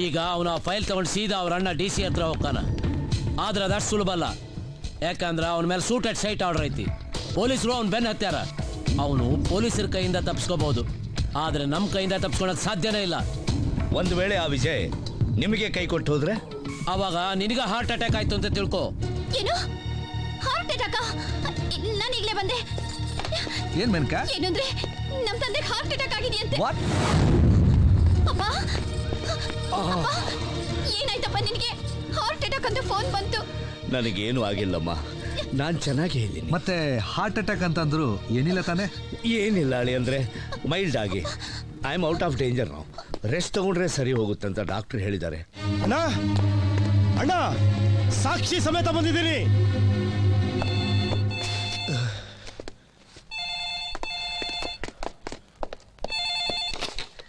ಈಗ ಅವನು ಆ ಫೈಲ್ ತಗೊಂಡು ಸೀದಾ ಅವ್ರ ಅಣ್ಣ DC ಹತ್ರ ಹೋಗ್ತಾನ. ಆದ್ರೆ ಅದಷ್ಟು ಸುಲಭ ಅಲ್ಲ. ಯಾಕಂದ್ರೆ ಅವನ ಮೇಲೆ ಸೂಟ್ ಅಟ್ ಸೈಟ್ ಆರ್ಡರ್ ಐತಿ. ಪೊಲೀಸರು ಅವ್ನು ಬೆನ್ನ ಹತ್ಯಾರ. ಅವನು ಪೊಲೀಸರ ಕೈಯಿಂದ ತಪ್ಪಿಸ್ಕೋಬಹುದು, ಆದ್ರೆ ನಮ್ಮ ಕೈಯಿಂದ ತಪ್ಪಿಸ್ಕೊಳಕ್ ಸಾಧ್ಯನೇ ಇಲ್ಲ. ಒಂದು ವೇಳೆ ಆ ವಿಜಯ್ ನಿಮಗೆ ಕೈ ಕೊಟ್ಟು ಹೋದ್ರೆ ಅವಾಗ ನಿನಗ ಹಾರ್ಟ್ ಅಟ್ಯಾಕ್ ಆಯ್ತು ಅಂತ ತಿಳ್ಕೊ. ಏನು ಹಾರ್ಟ್ ಅಟ್ಯಾಕ್? ನಾನು ಈಗಲೇ ಬಂದೆ. ಏನ್ ಮೆನ್ಕ? ಏನಂದ್ರೆ ನಮ್ಮ ತಂದೆಗೆ ಹಾರ್ಟ್ ಅಟ್ಯಾಕ್ ಆಗಿದೆಯಂತೆ. ವಾಟ್? ಅಪ್ಪ ಏನಾಯ್ತಪ್ಪ ನಿನಗೆ? ಹಾರ್ಟ್ ಅಟ್ಯಾಕ್ ಅಂತ ಫೋನ್ ಬಂತು. ನನಗೇನು ಆಗಿಲ್ಲಮ್ಮ, ನಾನು ಚೆನ್ನಾಗಿ ಹೇಳಿನಿ. ಮತ್ತೆ ಹಾರ್ಟ್ ಅಟ್ಯಾಕ್ ಅಂತಂದ್ರು ಏನಿಲ್ಲ ತಾನೆ? ಏನಿಲ್ಲ ಅಳಿ, ಅಂದ್ರೆ ಮೈಲ್ಡ್ ಆಗಿ. I am out of danger. ನಾವು ರೆಸ್ಟ್ ತಗೊಂಡ್ರೆ ಸರಿ ಹೋಗುತ್ತೆ ಅಂತ ಡಾಕ್ಟರ್ ಹೇಳಿದ್ದಾರೆ. ಅಣ್ಣ ಅಣ್ಣ, ಸಾಕ್ಷಿ ಸಮೇತ ಬಂದಿದ್ದೀನಿ.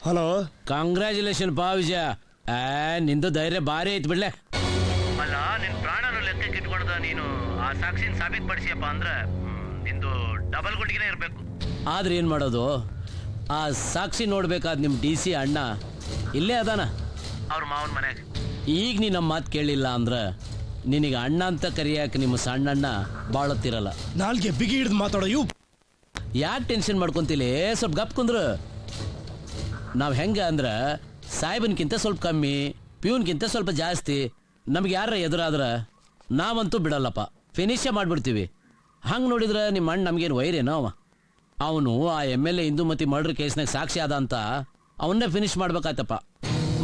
ಹಲೋ, ಕಂಗ್ರ್ಯಾಚುಲೇಷನ್ ಪಾ ವಿಜಯ. ನಿಂದು ಧೈರ್ಯ ಭಾರಿ ಐತ್ ಬಿಡ್ಲೆ. ಅಲ್ಲ, ನಿನ್ ಪ್ರಾಣನು ಲೆಕ್ಕಕ್ಕೆ ಇಟ್ಕೊಳ್ದ ನೀನು ಆ ಸಾಕ್ಷಿನ ಸಾಬೀತುಪಡಿಸಿಯಪ್ಪ ಅಂದ್ರೆ ನಿಂದು ಡಬಲ್ ಗುಡ್ಗಿನೇ ಇರಬೇಕು. ಆದ್ರೆ ಏನ್ ಮಾಡೋದು? ಆ ಸಾಕ್ಷಿ ನೋಡ್ಬೇಕಾದ್ ನಿಮ್ DC ಅಣ್ಣ ಇಲ್ಲೇ ಅದಾನ, ಅವ್ರ ಮಾವನ ಮನೆಗೆ. ಈಗ ನೀ ನಮ್ಮ ಮಾತು ಕೇಳಿಲ್ಲ ಅಂದ್ರೆ ನಿನಗೆ ಅಣ್ಣ ಅಂತ ಕರಿಯಾಕ ನಿಮ್ಮ ಸಣ್ಣಣ್ಣ ಬಾಳತ್ತಿರಲ್ಲ. ನಾಲ್ಗೆ ಬಿಗಿ ಹಿಡಿದು ಮಾತಾಡೋ ಇವು. ಯಾಕೆ ಟೆನ್ಷನ್ ಮಾಡ್ಕೊಂತಿಲ್ಲ? ಸ್ವಲ್ಪ ಗಪ್ ಕುಂದ್ರು. ನಾವು ಹೆಂಗ ಅಂದ್ರೆ ಸಾಹೇಬನ್ಕಿಂತ ಸ್ವಲ್ಪ ಕಮ್ಮಿ, ಪ್ಯೂನ್ಗಿಂತ ಸ್ವಲ್ಪ ಜಾಸ್ತಿ. ನಮ್ಗೆ ಯಾರ ಎದುರಾದ್ರ ನಾವಂತೂ ಬಿಡಲ್ಲಪ್ಪ, ಫಿನಿಶೇ ಮಾಡ್ಬಿಡ್ತೀವಿ. ಹಂಗೆ ನೋಡಿದ್ರೆ ನಿಮ್ಮ ಅಣ್ಣ ನಮ್ಗೇನು ವೈರೇನೋ. ಅವನು ಆ MLA ಇಂದುಮತಿ ಮರ್ಡರ್ ಕೇಸ್ನಾಗ ಸಾಕ್ಷಿ ಆದ ಅಂತ ಅವನ್ನೇ ಫಿನಿಶ್ ಮಾಡ್ಬೇಕಾಯ್ತಪ್ಪ.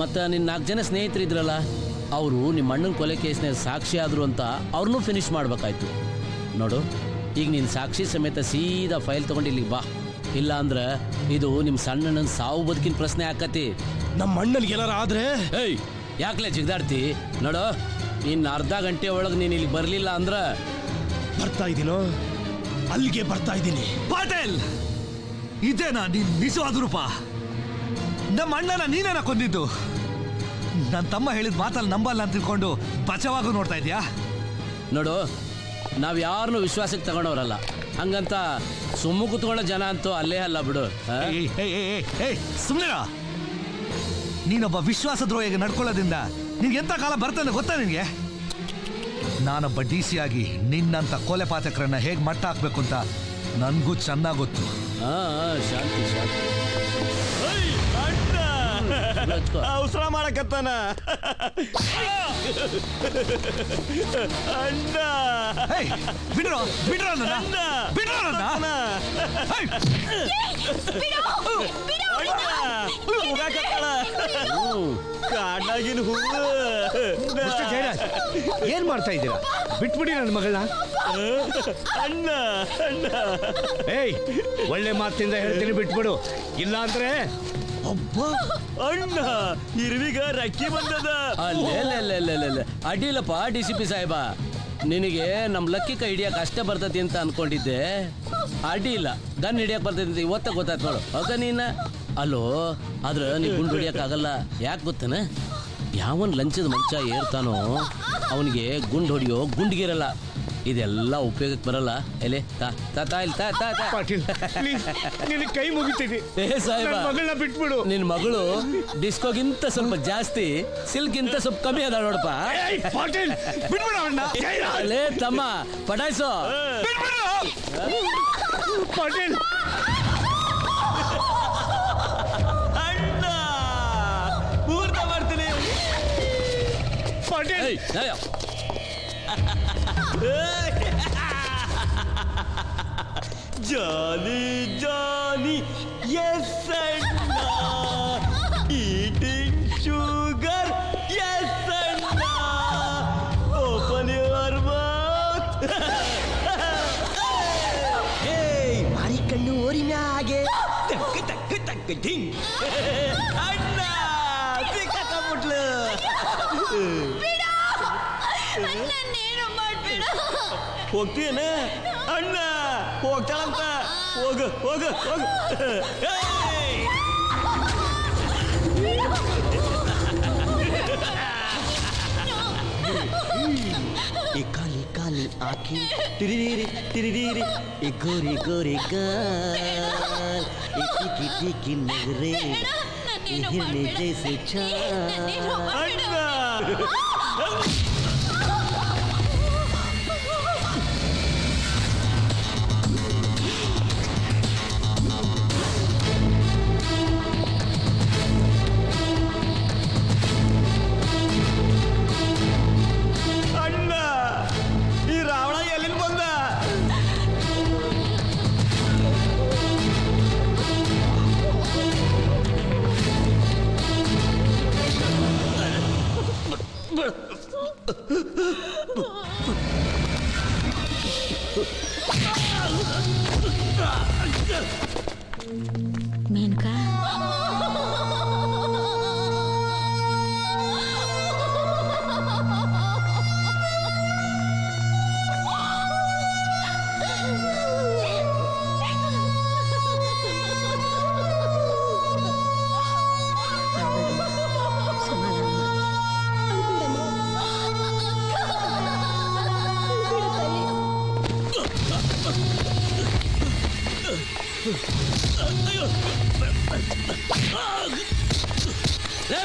ಮತ್ತು ನಿನ್ನ 4 ಜನ ಸ್ನೇಹಿತರಿದ್ರಲ್ಲ, ಅವರು ನಿಮ್ಮ ಅಣ್ಣನ ಕೊಲೆ ಕೇಸ್ನಾಗ ಸಾಕ್ಷಿ ಆದರು ಅಂತ ಅವ್ರನ್ನೂ ಫಿನಿಶ್ ಮಾಡ್ಬೇಕಾಯ್ತು. ನೋಡು, ಈಗ ನೀನು ಸಾಕ್ಷಿ ಸಮೇತ ಸೀದಾ ಫೈಲ್ ತಗೊಂಡು ಇಲ್ಲಿಗೆ ಬಾ. ಇಲ್ಲ ಅಂದ್ರೆ ಇದು ನಿಮ್ಮ ಸಣ್ಣನ ಸಾವು ಬದುಕಿನ ಪ್ರಶ್ನೆ ಆಕತಿ. ನಮ್ಮ ಅಣ್ಣನಿಗೆ ಏನಾರ ಆದ್ರೆ? ಏಯ್, ಯಾಕಲೇ ಜಿಗ್ದಾಡ್ತಿ? ನೋಡು, ಇನ್ನು ಅರ್ಧ ಗಂಟೆ ಒಳಗೆ ನೀನು ಇಲ್ಲಿ ಬರಲಿಲ್ಲ ಅಂದ್ರೆ ಬರ್ತಾ ಇದ್ದೀನೋ, ಅಲ್ಲಿಗೆ ಬರ್ತಾ ಇದ್ದೀನಿ. ಪಾಟೇಲ್, ಇದೇನಾ ನೀನ್ ನಿಜವಾದ ರೂಪ? ನಮ್ಮ ಅಣ್ಣನ ನೀನೇನ ಕೊಂದಿದ್ದು? ನನ್ನ ತಮ್ಮ ಹೇಳಿದ ಮಾತಲ್ಲಿ ನಂಬಲ್ಲ ಅಂತ ತಿಳ್ಕೊಂಡು ಬಚಾವಾಗೂ ನೋಡ್ತಾ ಇದೀಯಾ? ನೋಡು, ನಾವು ಯಾರನ್ನೂ ವಿಶ್ವಾಸಕ್ಕೆ ತಗೊಂಡವ್ರಲ್ಲ, ಹಂಗಂತ ಸುಮ್ಮ ಕುತ್ಕೊಳ್ಳೋ ಜನ ಅಂತೂ ಅಲ್ಲೇ ಅಲ್ಲ ಬಿಡು. ಸುಮ್ಮನೆ ನೀನೊಬ್ಬ ವಿಶ್ವಾಸ ದ್ರೋಹಿಗೆ ನಡ್ಕೊಳ್ಳೋದ್ರಿಂದ ನಿನ್ಗೆ ಎಂತ ಕಾಲ ಬರ್ತದೆ ಗೊತ್ತಾ ನಿನಗೆ? ನಾನೊಬ್ಬ DC ಆಗಿ ನಿನ್ನಂತ ಕೊಲೆ ಪಾತಕರನ್ನ ಹೇಗೆ ಮಟ್ಟ ಹಾಕ್ಬೇಕು ಅಂತ ನನ್ಗೂ ಚೆನ್ನಾಗಿ ಗೊತ್ತು. ಶಾಂತಿ ಶಾಂತಿ. ಅವಸರ ಮಾಡಕತ್ತಾನ ಅಣ್ಣ. ಬಿಡ್ರೋ ಬಿಡ್ರೋ ನನ್ನ, ಬಿಡ್ರೋ ನನ್ನ. ಕಾಡಾಗಿನ ಹೂವು. ಏನ್ ಮಾಡ್ತಾ ಇದ್ದೀರಾ? ಬಿಟ್ಬಿಡಿ ನನ್ನ ಮಗಳನ್ನ. ಅಣ್ಣ ಅಣ್ಣ, ಏಯ್, ಒಳ್ಳೆ ಮಾತಿಂದ ಹೇಳ್ತೀನಿ, ಬಿಟ್ಬಿಡು. ಇಲ್ಲ ಅಂದ್ರೆ ಅಣ್ಣ ಇರುವಿಗ ರಕ್ಕಿ ಬಂದದ. ಅಲ್ಲೇ ಅಡ್ಡಿಲ್ಲಪ್ಪ DCP ಸಾಹೇಬ, ನಿನಗೆ ನಮ್ಮ ಲಕ್ಕಿ ಕೈ ಹಿಡಿಯಕ್ಕೆ ಅಷ್ಟೇ ಬರ್ತೈತಿ ಅಂತ ಅನ್ಕೊಂಡಿದ್ದೆ. ಅಡ್ಡಿ ಇಲ್ಲ, ಗನ್ ಹಿಡಿಯಕ್ಕೆ ಬರ್ತೈತಿ ಅಂತ ಇವತ್ತ ಗೊತ್ತಾಯ್ತು ನೋಡು. ಆಗ ನೀನ ಅಲ್ಲೋ, ಆದ್ರೆ ನೀನು ಗುಂಡು ಹಿಡಿಯೋಕ್ಕಾಗಲ್ಲ. ಯಾಕೆ ಗೊತ್ತೇನ? ಯಾವನ್ ಲಂಚದ ಮಂಚ ಏರ್ತಾನೋ ಅವನಿಗೆ ಗುಂಡು ಹೊಡಿಯೋ ಗುಂಡಿಗಿರಲ್ಲ. ಇದೆಲ್ಲ ಉಪಯೋಗಕ್ಕೆ ಬರಲ್ಲ. ಎಲೆ ಪಾಟೀಲ್, ನಿನ್ನ ಕೈ ಮುಗಿತೀನಿ. ಮಗಳನ್ನ ಬಿಟ್ಬಿಡು. ನಿನ್ ಮಗಳು ಡಿಸ್ಕೋಗಿಂತ ಸ್ವಲ್ಪ ಜಾಸ್ತಿ, ಸಿಲ್ಕ್ಗಿಂತ ಸ್ವಲ್ಪ ಕಮ್ಮಿ ಅದ ನೋಡಪ್ಪ. ಪಾಟೀಲ್, ಅಲ್ಲೇ ತಮ್ಮ ಪಟಾಯ್ಸೋ. ಪಾಟೀಲ್, ಅಣ್ಣ ಪೂರ್ತ ಮಾಡ್ತೀನಿ. ಪಾಟೀಲ್, ಜಾಲಿ ಜಾಲಿ ಎಸ್ ಅಣ್ಣ, ಈಟಿಂಗ್ ಶುಗರ್ ಎಸ್ ಅಣ್ಣ, ಓಪನ್ ಯುವರ್ ಮೌತ್. ಮಾರಿ ಕಣ್ಣು ಓರಿಮ್ಯಾಗೆ ತಕ್ಕ ತಕ್ಕ ತಕ್ಕ ಡಿಂಗ್. ಅಣ್ಣ ಸಿಕ್ಕಾಕೊಂಡ್ಬಿಟ್ಲು. ನನ್ನೇನು ಮಾಡ್ಬೇಡ. ಹೋಗ್ತೀಯನ? ಅಣ್ಣ ಹೋಗ್ತಾಳಂತ. ಹೋಗು ಹೋಗು ಹೋಗು. ಕಾಲಿ ಕಾಲಿ ಆಕಿ ತಿರಿರಿ ತಿರಿರಿ ಗೋರಿ ಗೋರಿ ಗಾಲ್ ಟಿಕಿ ಟಿಕಿ ನಗರೆ ಏನು ಮಾಡ್ಬೇಡ. ನನ್ನೇನು ಮಾಡ್ಬೇಡ. ಅಣ್ಣ ಈ ರಾವಣ ಎಲ್ಲಿಂದ ಬಂದ? ಮೇನಕಾ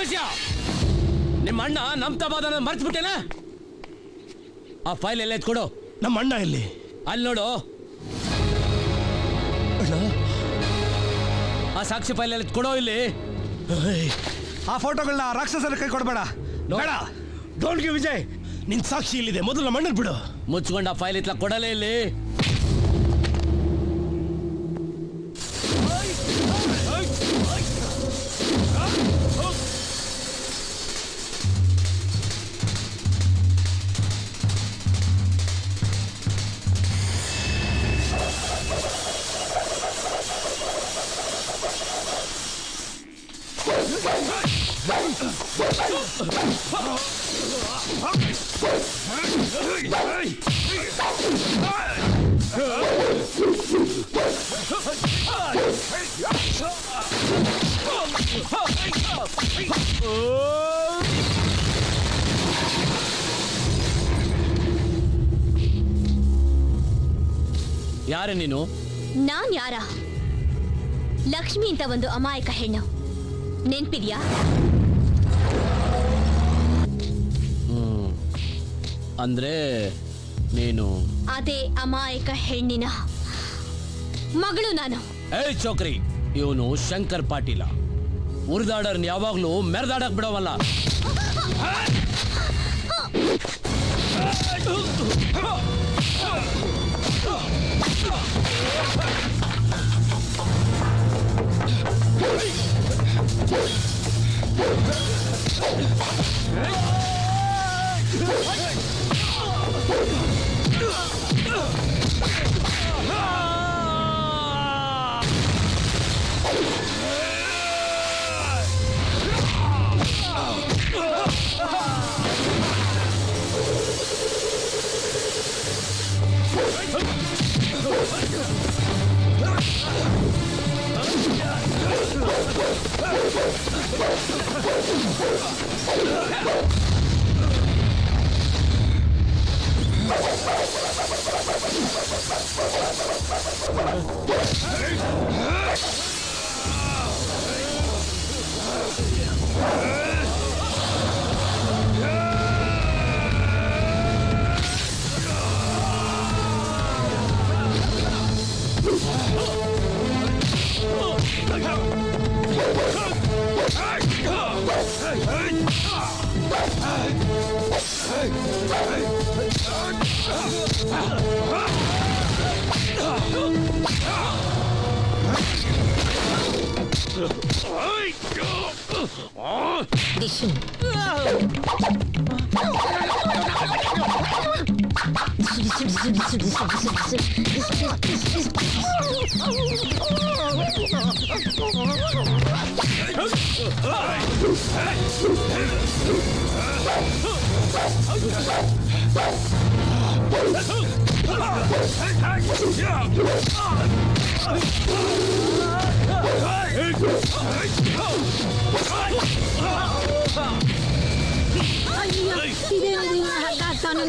ವಿಷಯ ನಿಮ್ಮ ಅಣ್ಣ ನಮ್ ತಬಾದನ ಮರ್ತ್ಬಿಟ್ಟೇನ? ಆ ಫೈಲ್ ಎಲ್ಲ ಎತ್ಕೊಡು. ನಮ್ಮ ಅಣ್ಣ ಎಲ್ಲಿ? ಅಲ್ಲಿ ನೋಡು. ಆ ಸಾಕ್ಷಿ ಫೈಲ್ ಎಲ್ಲ ಎತ್ಕೊಡೋ ಇಲ್ಲಿ. ಆ ಫೋಟೋಗಳನ್ನ ರಾಕ್ಷಸರ ಕೈ ಕೊಡಬೇಡ. ಬೇಡ, ಡೋಂಟ್ ಗಿವ್ ವಿಜಯ್. ನಿನ್ ಸಾಕ್ಷಿ ಇಲ್ಲಿದೆ, ಮೊದಲು ನಮ್ಮ ಅಣ್ಣನ್ ಬಿಡು. ಮುಚ್ಕೊಂಡು ಆ ಫೈಲ್ ಇತ್ಲ ಕೊಡಲೇ ಇಲ್ಲಿ. ಯಾರೇ ನೀನು? ನಾನ್ ಯಾರ? ಲಕ್ಷ್ಮಿ ಅಂತ ಒಂದು ಅಮಾಯಕ ಹೆಣ್ಣು, ನೆನ್ಪಿದ್ಯಾ? ಅಂದ್ರೆ ನೀನು ಅದೇ ಅಮಾಯಕ ಹೆಣ್ಣಿನ ಮಗಳು ನಾನು. ಏಯ್ ಚೋಕ್ರಿ, ಇವನು ಶಂಕರ್ ಪಾಟೀಲ. ಉರಿದಾಡರ್ನ ಯಾವಾಗ್ಲೂ ಮೆರೆದಾಡಕ್ ಬಿಡವಲ್ಲ.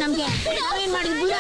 ನಮ್ಗೆ ನಾವೇನ್ ಮಾಡಿದ್ವಿ?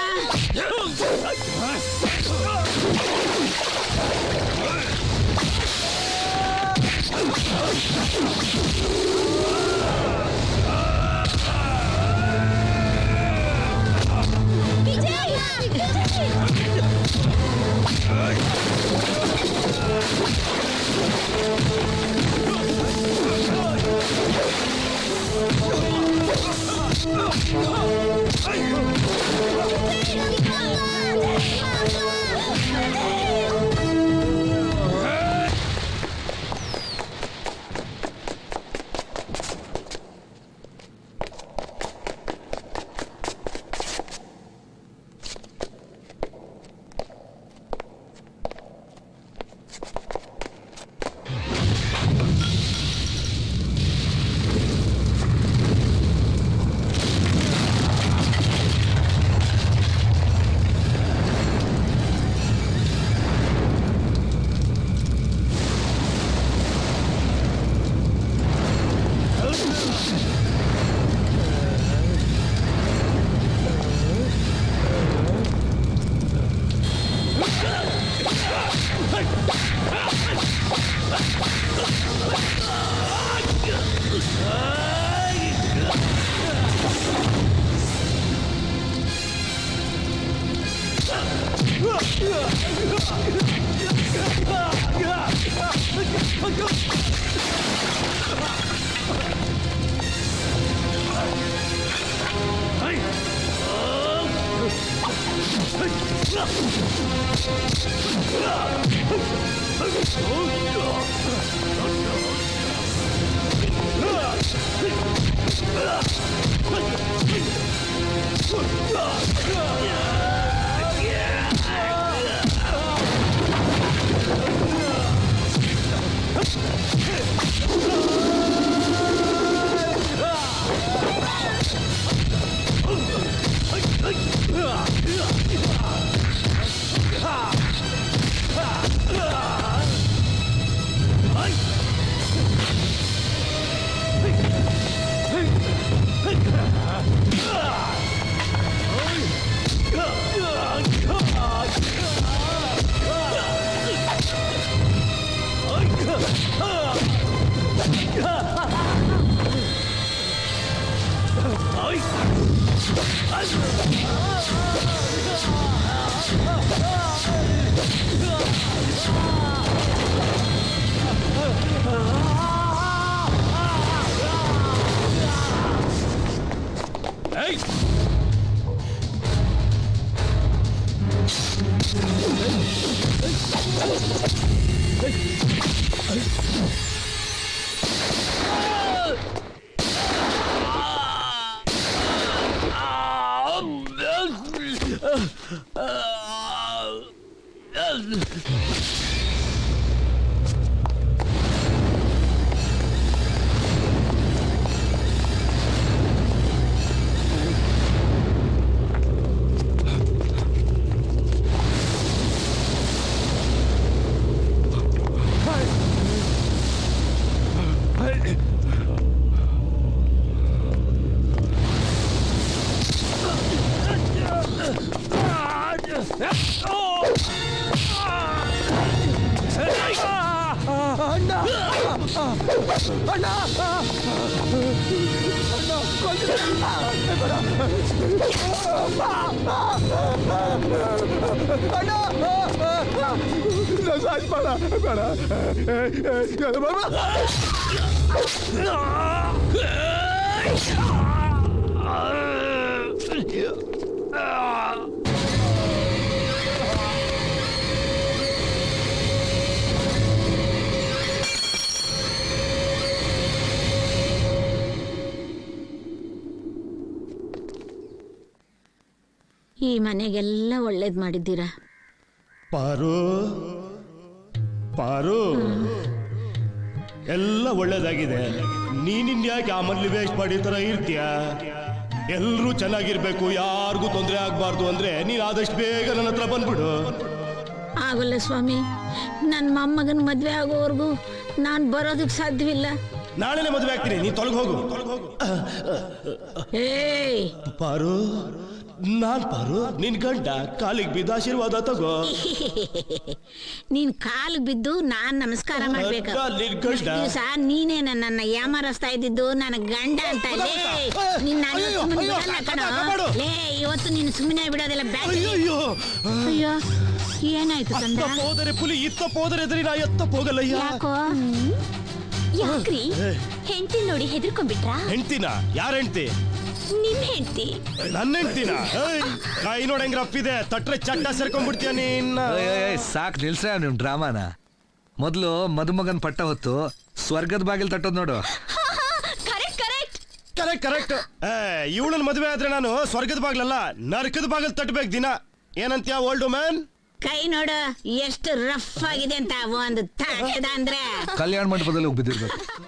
ಈ ಮನೆಗೆಲ್ಲ ಒಳ್ಳೇದ್ ಮಾಡಿದ್ದೀರಾ. ಪಾರು ಪಾರು ಎಲ್ಲ ಒಳ್ಳೇದಾಗಿದೆ. ನೀನಿನ್ಯಾಕೆ ಆ ಮನೇಲಿ ವೇಸ್ಟ್ ಮಾಡಿ ತರ ಇರ್ತೀಯ? ಎಲ್ಲರೂ ಚೆನ್ನಾಗಿರ್ಬೇಕು, ಯಾರಿಗೂ ತೊಂದರೆ ಆಗ್ಬಾರ್ದು ಅಂದ್ರೆ ನೀನ್ ಆದಷ್ಟು ಬೇಗ ನನ್ನ ಹತ್ರ ಬಂದ್ಬಿಡು. ಆಗೋಲ್ಲ ಸ್ವಾಮಿ, ನನ್ನ ಮೊಮ್ಮಗನ ಮದ್ವೆ ಆಗೋವರೆಗೂ ನಾನು ಬರೋದಕ್ಕೆ ಸಾಧ್ಯವಿಲ್ಲ. ನಾಳೆನೆ ಮದುವೆ ಆಗ್ತೀನಿ ನೀನ್ ತೊಲಗ ಹೋಗು ಏಯ್ ಪಾರು ನಾನ್ ಪಾರು ನಿನ್ ಗಂಡ ಕಾಲಿಗೆ ಬಿದ್ದ ಆಶೀರ್ವಾದ ತಗೋ ನೀನ್ ಕಾಲು ಬಿದ್ದು ನಾನ್ ನಮಸ್ಕಾರ ಮಾಡ್ಬೇಕು ನಿನ್ ಗಂಡ ದಿವಸ ನೀನೇ ನನ್ನ ಯಾಮಾರಿಸ್ತಾ ಇದ್ದಿದ್ದು ನನ್ನ ಗಂಡ ಅಂತ ಲೇ ನಿನ್ನ ಲೇ ಇವತ್ತು ನೀನು ಸುಮ್ಮನೆ ಬಿಡೋದಿಲ್ಲ ಬ್ಯಾಗ್ ಅಯ್ಯೋ ಅಯ್ಯೋ ಏನಾಯ್ತು ತಂದ ಹೋದರೆ ಪುಲಿ ಇತ್ತ ಹೋದರೆ ಎದುರಿ ನಾ ಎತ್ತ ಹೋಗಲ್ಲಯ್ಯ ಯಾಕೋ ಯಾಕ್ರಿ ಹೆಂಡತಿ ನೋಡಿ ಹೆದರ್ಕೊಂಡ್ಬಿಟ್ರಾ? ಹೆಂಡ್ತಿನ ಯಾರ ಹೆಂಡ್ತಿ ನಿಮ್ ಹೆಂಡತಿ ನನ್ನ ಹೆಂಡ್ತಿನ ಕೈ ನೋಡ ಹೆಂಗ್ ರಪ್ಪಿದೆ ತಟ್ರೆ ಚಟ್ಟ ಸೇರ್ಕೊಂಡ್ಬಿಡ್ತೀಯ ನೀನ್ನ ಸಾಕ್ ನಿಲ್ಸ ನಿಮ್ ಡ್ರಾಮಾನ. ಮೊದ್ಲು ಮದುಮಗನ್ ಪಟ್ಟ ಹೊತ್ತು ಸ್ವರ್ಗದ ಬಾಗಿಲ್ ತಟ್ಟೋದ್ ನೋಡು. ಕರೆಕ್ಟ್ ಕರೆಕ್ಟ್ ಕರೆಕ್ಟ್ ಕರೆಕ್ಟ್ ಇವಳನ್ ಮದುವೆ ಆದ್ರೆ ನಾನು ಸ್ವರ್ಗದ ಬಾಗ್ಲಲ್ಲ ನರಕದ ಬಾಗಿಲ್ ತಟ್ಟಬೇಕು ದಿನ. ಏನಂತ್ಯಾ ಓಲ್ಡ್ ಮ್ಯಾನ್? ಕೈ ನೋಡು ಎಷ್ಟು ರಫ್ ಆಗಿದೆ ಅಂತ ಒಂದು ತಾಕದ ಅಂದ್ರೆ ಕಲ್ಯಾಣ ಮಂಟಪದಲ್ಲಿ ಹೋಗಿ ಬಿದ್ದಿರ್ಬೇಕು.